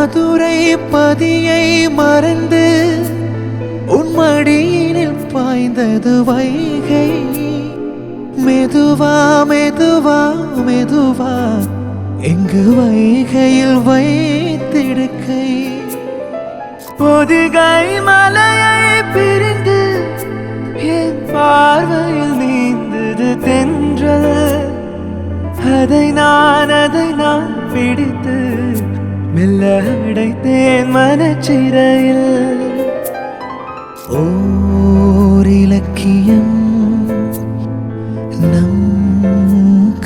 மதுரை பதியை மறந்து உன் மடியினில் பாய்ந்தது வைகை. மெதுவா மெதுவா மெதுவா எங்கு வைகையில் வைத்திடுக்கை. பொதிகை மலையை பிரிந்து என் பார்வையில் நீந்தது தென்றல். அதை நான் பிடித்து மெல்ல அடைத்தேன் மனச்சிறையில். ஓர் இலக்கியம் நம்